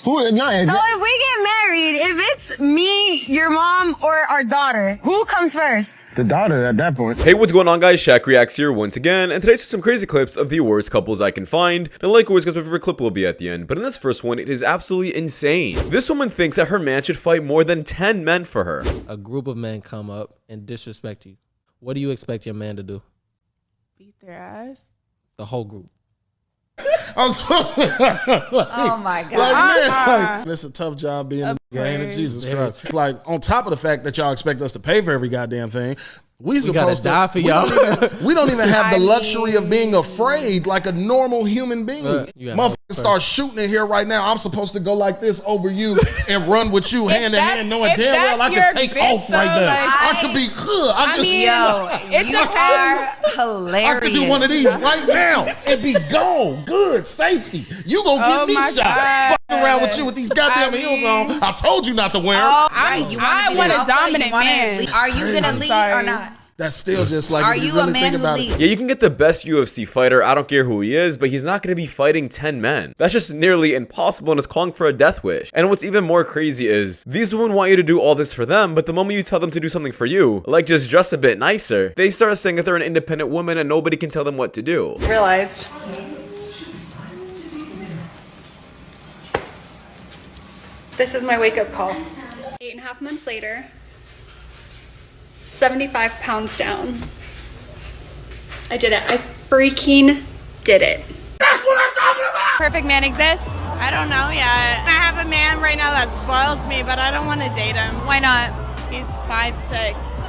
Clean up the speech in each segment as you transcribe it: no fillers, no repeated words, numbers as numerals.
Who? No, So if we get married, if it's me, your mom, or our daughter, who comes first? the daughter at that point. Hey, what's going on, guys? Shak-Reacts here once again, and today's some crazy clips of the worst couples I can find. And like always, guys, my favorite clip will be at the end, but in this first one, it is absolutely insane. This woman thinks that her man should fight more than 10 men for her. A group of men come up and disrespect you. What do you expect your man to do? Beat their ass? The whole group. Oh my God. Man, it's a tough job being a nigga, Jesus Christ. Like, on top of the fact that y'all expect us to pay for every goddamn thing, we supposed to die for y'all. We don't even have the luxury of being afraid like a normal human being. Motherfuckers start shooting in here right now. I'm supposed to go like this over you and run with you hand in hand, knowing damn well I could take off right now. Like, I could be good. You are hilarious. I could do one of these right now and be gone. Good safety. You gonna get me shot. Fucking around with you with these goddamn heels on. I told you not to wear them. I want a dominant man. Are you gonna lead or not? That's still just like, Are if you you a really man think who about leads? it. Yeah, you can get the best UFC fighter, I don't care who he is, but he's not going to be fighting 10 men. That's just nearly impossible and is calling for a death wish. And what's even more crazy is, these women want you to do all this for them, but the moment you tell them to do something for you, like just dress a bit nicer, they start saying that they're an independent woman and nobody can tell them what to do. Realized this is my wake-up call. 8.5 months later, 75 pounds down. I did it. I freaking did it. That's what I'm talking about! Perfect man exists? I don't know yet. I have a man right now that spoils me, but I don't want to date him. Why not? He's 5'6".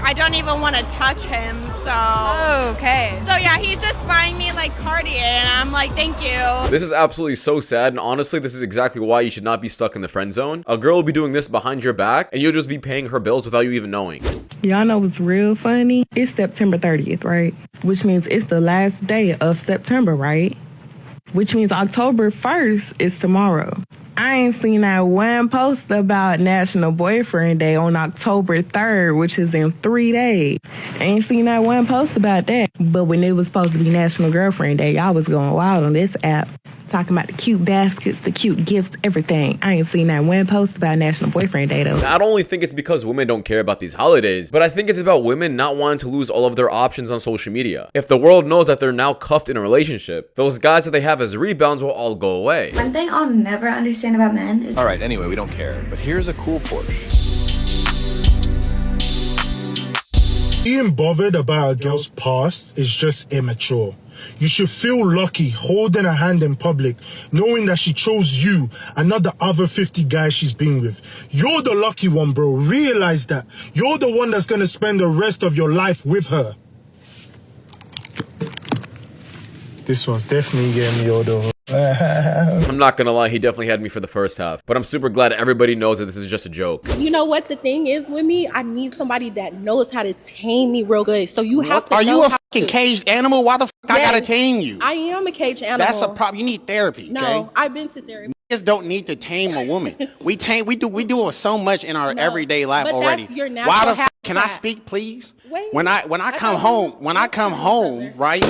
I don't even want to touch him, so... Oh, okay. So yeah, he's just buying me like Cartier, and I'm like, thank you. This is absolutely so sad, and honestly, this is exactly why you should not be stuck in the friend zone. A girl will be doing this behind your back, and you'll just be paying her bills without you even knowing. Y'all know what's real funny? It's September 30th, right? Which means it's the last day of September, right? Which means October 1st is tomorrow. I ain't seen that one post about National Boyfriend Day on October 3rd, which is in 3 days. I ain't seen that one post about that. But when it was supposed to be National Girlfriend Day, y'all was going wild on this app. Talking about the cute baskets, the cute gifts, everything. I ain't seen that one post about National Boyfriend Day, though. Now, I don't only think it's because women don't care about these holidays, but I think it's about women not wanting to lose all of their options on social media. If the world knows that they're now cuffed in a relationship, those guys that they have as rebounds will all go away. One thing I'll never understand about men is... Alright, anyway, we don't care, but here's a cool portion. Being bothered about a girl's past is just immature. You should feel lucky holding her hand in public, knowing that she chose you and not the other 50 guys she's been with. You're the lucky one, bro. Realize that. You're the one that's gonna spend the rest of your life with her. This one's definitely getting me all the... I'm not gonna lie, he definitely had me for the first half, but I'm super glad everybody knows that this is just a joke. You know what the thing is with me? I need somebody that knows how to tame me real good. So you have to Are know you a how fucking to. caged animal? Why the fuck I gotta tame you? I am a caged animal. That's a problem. You need therapy. No, okay? I've been to therapy. Just don't need to tame a woman. We do so much in our everyday life but already. That's your natural Why the fuck habitat. can I speak, please? Wait, when I come home, right?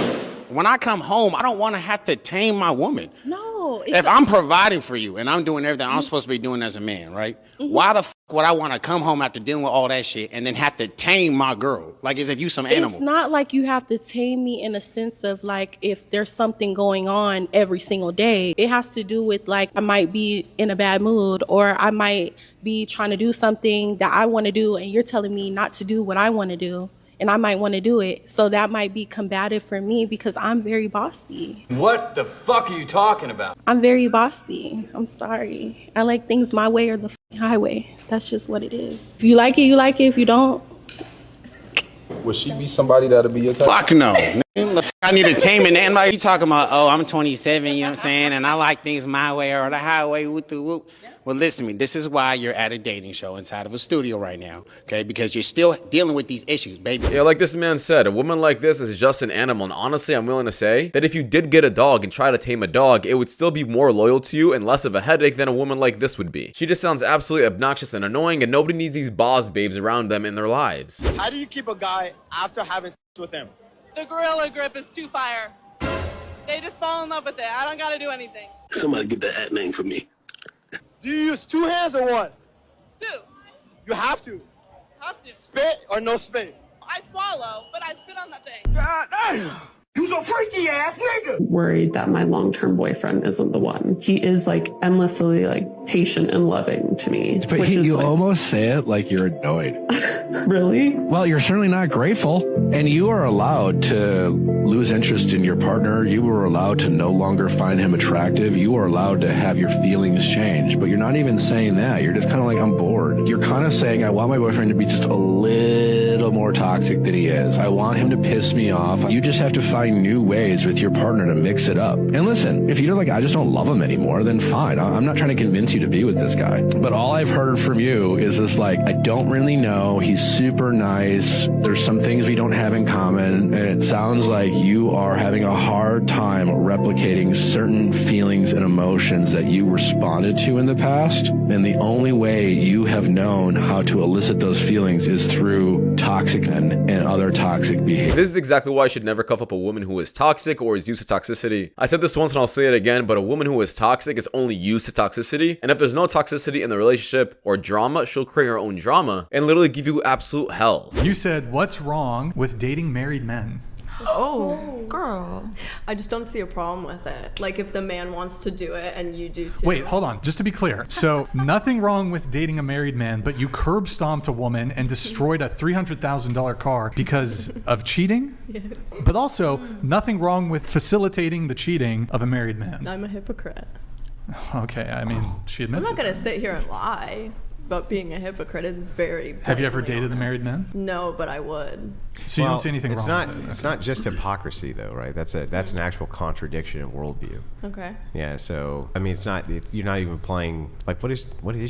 When I come home, I don't want to have to tame my woman. No. If I'm providing for you and I'm doing everything I'm supposed to be doing as a man, right? Why the fuck would I want to come home after dealing with all that shit and then have to tame my girl? Like as if you some animal. It's not like you have to tame me in a sense of like if there's something going on every single day. It has to do with like I might be in a bad mood or I might be trying to do something that I want to do and you're telling me not to do what I want to do. And I might want to do it. So that might be combative for me because I'm very bossy. What the fuck are you talking about? I'm very bossy. I'm sorry. I like things my way or the highway. That's just what it is. If you like it, you like it. If you don't. Would she be somebody that'll be your type? Fuck no. I need a taming. Anybody you talking about, oh, I'm 27, you know what I'm saying? And I like things my way or the highway, whoop the whoop. Well, listen to me. This is why you're at a dating show inside of a studio right now, okay? Because you're still dealing with these issues, baby. Yeah, like this man said, a woman like this is just an animal. And honestly, I'm willing to say that if you did get a dog and try to tame a dog, it would still be more loyal to you and less of a headache than a woman like this would be. She just sounds absolutely obnoxious and annoying, and nobody needs these boss babes around them in their lives. How do you keep a guy after having sex with him? The gorilla grip is too fire. They just fall in love with it. I don't gotta do anything. Somebody get the at name for me. Do you use 2 hands or 1? 2. You have to. Have to. Spit or no spit? I swallow, but I spit on that thing. God damn! You's a freaky ass nigga! Worried that my long-term boyfriend isn't the one. He is like endlessly like patient and loving to me. But you like, almost say it like you're annoyed. Really? Well, you're certainly not grateful. And you are allowed to lose interest in your partner. You are allowed to no longer find him attractive. You are allowed to have your feelings change. But you're not even saying that. You're just kind of like, I'm bored. You're kind of saying, I want my boyfriend to be just a little more toxic than he is. I want him to piss me off. You just have to find new ways with your partner to mix it up. And listen, if you're like, I just don't love him anymore, then fine. I'm not trying to convince you to be with this guy. But all I've heard from you is this like, I don't really know. He's super nice. There's some things we don't have in common. And it sounds like you are having a hard time replicating certain feelings and emotions that you responded to in the past. And the only way you have known how to elicit those feelings is through toxic and other toxic behavior. This is exactly why I should never cuff up a woman who is toxic or is used to toxicity. I said this once and I'll say it again, but a woman who is toxic is only used to toxicity. And if there's no toxicity in the relationship or drama, she'll create her own drama and literally give you absolute hell. You said, what's wrong with dating married men? Oh, girl. I just don't see a problem with it. Like, if the man wants to do it and you do too. Wait, hold on. Just to be clear. So, nothing wrong with dating a married man, but you curb stomped a woman and destroyed a $300,000 car because of cheating? Yes. But also, nothing wrong with facilitating the cheating of a married man. I'm a hypocrite. Okay, I mean, she admits it. I'm not going to sit here and lie. But being a hypocrite is very. Have you ever dated a married man? No, but I would. So you don't see anything wrong with it? It's not just hypocrisy, though, right? That's an actual contradiction of worldview. Okay. Yeah. So I mean, you're not even playing. Like, what is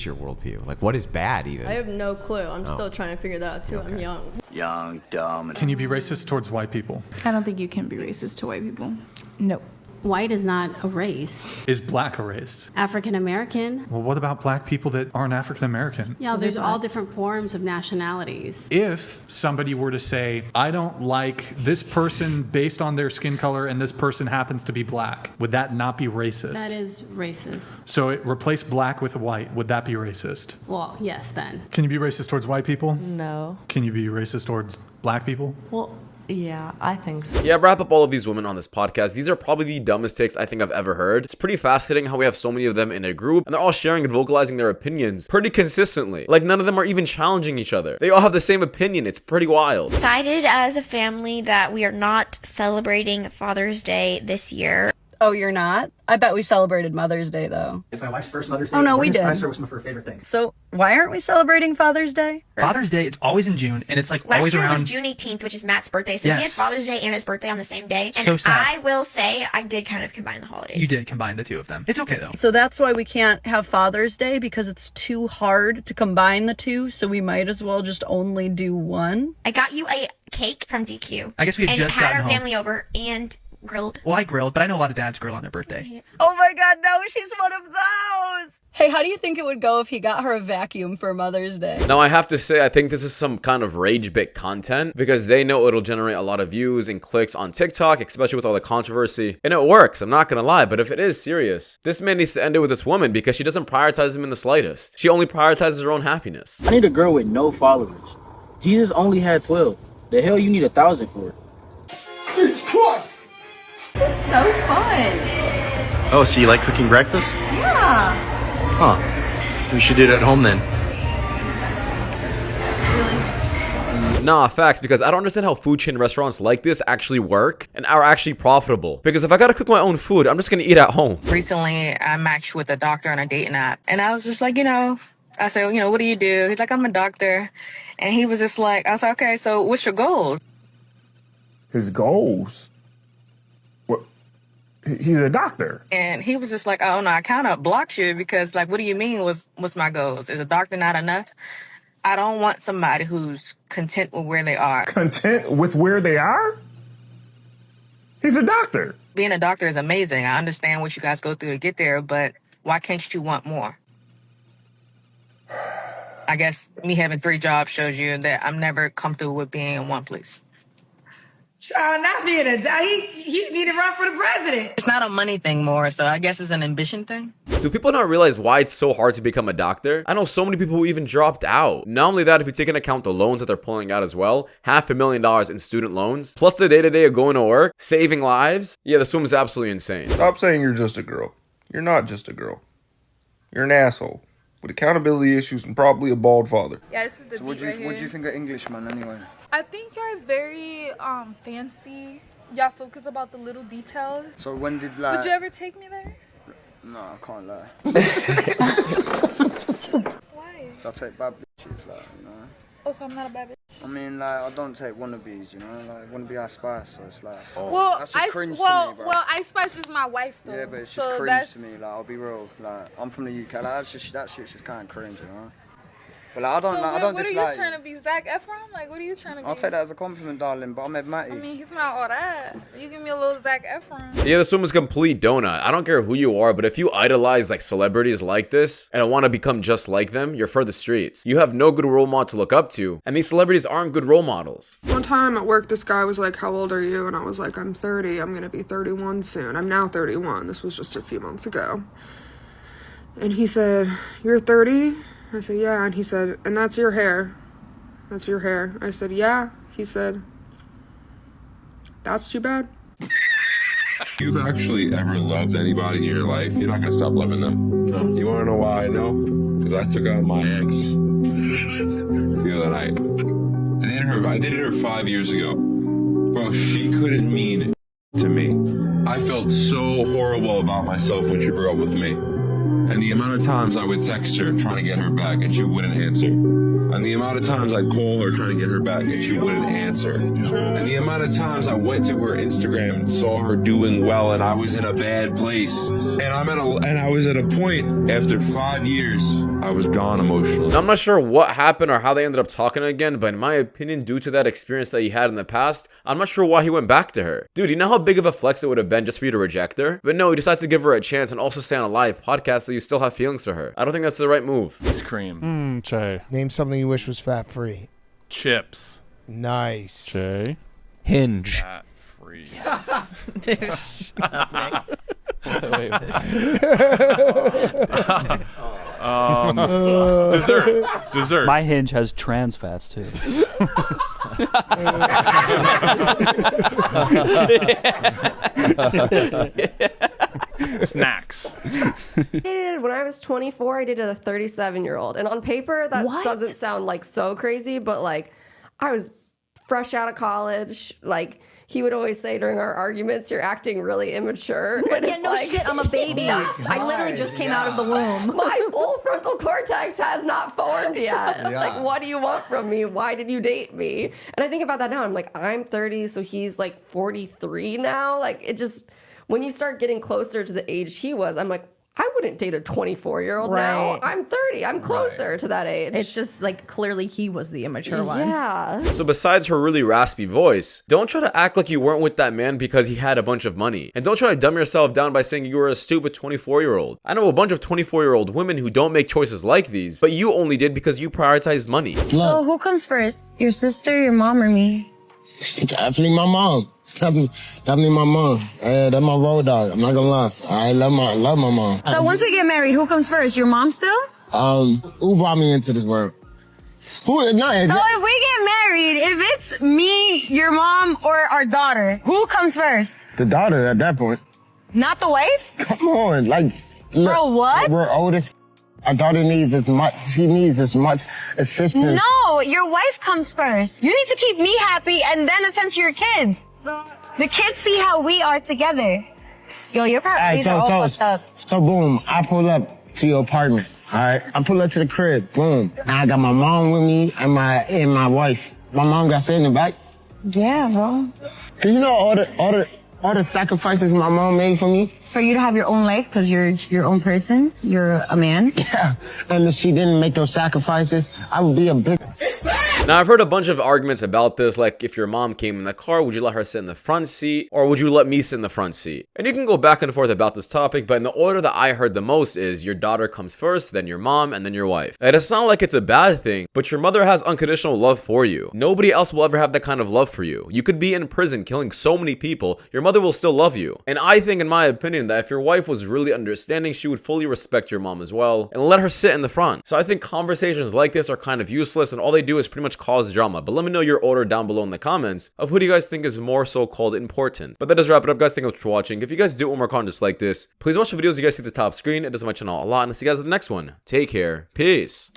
your worldview? Like, what is bad even? I have no clue. I'm still trying to figure that out too. Okay. I'm young. Young, dumb. Can you be racist towards white people? I don't think you can be racist to white people. No. White is not a race. Is black a race? African American. Well, what about black people that aren't African American? Yeah, there's all different forms of nationalities. If somebody were to say, I don't like this person based on their skin color and this person happens to be black, would that not be racist? That is racist. So replace black with white, would that be racist? Well, yes, then. Can you be racist towards white people? No. Can you be racist towards black people? Well, yeah, I think so. Yeah, wrap up all of these women on this podcast. These are probably the dumbest takes I think I've ever heard. It's pretty fascinating how we have so many of them in a group, and they're all sharing and vocalizing their opinions pretty consistently. Like, none of them are even challenging each other. They all have the same opinion. It's pretty wild. Decided as a family that we are not celebrating Father's Day this year. Oh, you're not? I bet we celebrated Mother's Day, though. It's my wife's first Mother's Day. Oh, no, we did. Was one of her favorite things. So why aren't we celebrating Father's Day? Father's Day, it's always in June, and it's like always around. Last year was June 18th, which is Matt's birthday, so he had Father's Day and his birthday on the same day. And So sad. I will say I did kind of combine the holidays. You did combine the two of them. It's okay, though. So that's why we can't have Father's Day, because it's too hard to combine the two, so we might as well just only do one. I got you a cake from DQ. I guess we had just had gotten our home. family over and grilled. Well, I grilled, but I know a lot of dads grill on their birthday. Oh my god, no, she's one of those! Hey, how do you think it would go if he got her a vacuum for Mother's Day? Now, I have to say, I think this is some kind of rage bit content because they know it'll generate a lot of views and clicks on TikTok, especially with all the controversy. And it works, I'm not gonna lie, but if it is serious, this man needs to end it with this woman because she doesn't prioritize him in the slightest. She only prioritizes her own happiness. I need a girl with no followers. Jesus only had 12. The hell you need 1,000 for? Jesus Christ! This is so fun. Oh, so you like cooking breakfast? Yeah. Huh. We should do it at home then. Nah, facts, because I don't understand how food chain restaurants like this actually work and are actually profitable. Because if I gotta cook my own food, I'm just gonna eat at home. Recently, I matched with a doctor on a dating app, and I was just like, I said, what do you do? He's like, I'm a doctor. And he was just like, I was like, okay, so what's your goals? His goals? What? He's a doctor. And he was just like, oh no, I kind of blocked you because like, what do you mean what's my goals? Is a doctor not enough? I don't want somebody who's content with where they are. Content with where they are? He's a doctor. Being a doctor is amazing. I understand what you guys go through to get there, but why can't you want more? I guess me having 3 jobs shows you that I'm never comfortable with being in one place. Not being he need to run for the president. It's not a money thing more, so I guess it's an ambition thing. Do people not realize why it's so hard to become a doctor? I know so many people who even dropped out. Not only that, if you take into account the loans that they're pulling out as well, $500,000 in student loans, plus the day-to-day of going to work, saving lives. Yeah, this woman's absolutely insane. Stop saying you're just a girl. You're not just a girl. You're an asshole with accountability issues and probably a bald father. Yeah, this is the beat right here. What do you think of Englishman anyway? I think you're very fancy. Y'all focus about the little details. So when did Would you ever take me there? No, I can't lie. Why? So I take bad bitches, like, you know. Oh, so I'm not a bad bitch. I mean, like, I don't take wannabes, you know. Like, wannabe Ice Spice, so it's like, Well, that's just cringe to me, bro. Well, Ice Spice is my wife, though. Yeah, but it's just cringe to me. Like, I'll be real. Like, I'm from the UK. Like, that shit's just kind of cringe, you know. But like, I don't what dislike. Are you trying to be, Zac Efron? Like, what are you trying to be? I'll take that as a compliment, darling. But I'm Ed Matty. I mean, he's not all that. You give me a little Zac Efron. Yeah, this woman's complete donut. I don't care who you are, but if you idolize like celebrities like this and want to become just like them, you're for the streets. You have no good role model to look up to, and these celebrities aren't good role models. One time at work, this guy was like, "How old are you?" And I was like, "I'm 30. I'm gonna be 31 soon." I'm now 31. This was just a few months ago. And he said, "You're 30?" I said, "Yeah." And he said, "And that's your hair? That's your hair?" I said, "Yeah." He said, "That's too bad." If you've actually ever loved anybody in your life, you're not gonna stop loving them. You wanna know why I know? Because I took out my ex the other night. I dated her 5 years ago. Bro, she couldn't mean to me. I felt so horrible about myself when she broke up with me. And the amount of times I would text her trying to get her back and she wouldn't answer. And the amount of times I'd call her trying to get her back and she wouldn't answer. And the amount of times I went to her Instagram and saw her doing well and I was in a bad place. And I was at a point after 5 years, I was gone emotionally. Now, I'm not sure what happened or how they ended up talking again, but in my opinion, due to that experience that he had in the past, I'm not sure why he went back to her. Dude, you know how big of a flex it would have been just for you to reject her? But no, he decides to give her a chance and also say on a live podcast that you still have feelings for her. I don't think that's the right move. Ice cream. Che. Name something you wish was fat free. Chips. Nice. Che. Hinge. Fat free. Dude, shut up, Nick. Dessert. My Hinge has trans fats too. Snacks. When I was 24, I dated a 37-year-old. And on paper, that doesn't sound like so crazy, but like I was fresh out of college. Like he would always say during our arguments, "You're acting really immature." And Yeah, no shit, I'm a baby. I literally just came out of the womb. My full frontal cortex has not formed yet. Yeah. Like, what do you want from me? Why did you date me? And I think about that now. I'm like, I'm 30, so he's like 43 now. Like, it just, when you start getting closer to the age he was, I'm like, I wouldn't date a 24-year-old now. Right. I'm 30. I'm closer to that age. It's just like clearly he was the immature one. Yeah. So besides her really raspy voice, don't try to act like you weren't with that man because he had a bunch of money. And don't try to dumb yourself down by saying you were a stupid 24-year-old. I know a bunch of 24-year-old women who don't make choices like these, but you only did because you prioritized money. So who comes first? Your sister, your mom, or me? Definitely my mom. Definitely my mom. That's my road dog. I'm not gonna lie. I love my mom. So once we get married, who comes first? Your mom still? Who brought me into this world? So if we get married, if it's me, your mom, or our daughter, who comes first? The daughter at that point. Not the wife? Come on, like. Look, bro, what? We're oldest. Our daughter needs as much. She needs as much assistance. No, your wife comes first. You need to keep me happy and then attend to your kids. The kids see how we are together. Yo, your priorities are all fucked up. So boom, I pull up to your apartment. All right, I pull up to the crib. Boom. Now I got my mom with me and my wife. My mom got sit in the back. Yeah, bro. Do you know all the sacrifices my mom made for me? For you to have your own life, because you're your own person. You're a man. Yeah. And if she didn't make those sacrifices, I would be a bitch. Now, I've heard a bunch of arguments about this, like if your mom came in the car, would you let her sit in the front seat, or would you let me sit in the front seat? And you can go back and forth about this topic, but in the order that I heard the most is your daughter comes first, then your mom, and then your wife. And it's not like it's a bad thing, but your mother has unconditional love for you. Nobody else will ever have that kind of love for you. You could be in prison killing so many people, your mother will still love you. And I think, in my opinion, that if your wife was really understanding, she would fully respect your mom as well, and let her sit in the front. So I think conversations like this are kind of useless, and all they do is pretty much cause drama. But let me know your order down below in the comments of who do you guys think is more so-called important. But that does wrap it up, guys. Thank you for watching. If you guys do want more content just like this, please watch the videos you guys see at the top screen. It does my channel a lot, and I'll see you guys at the next one. Take care. Peace.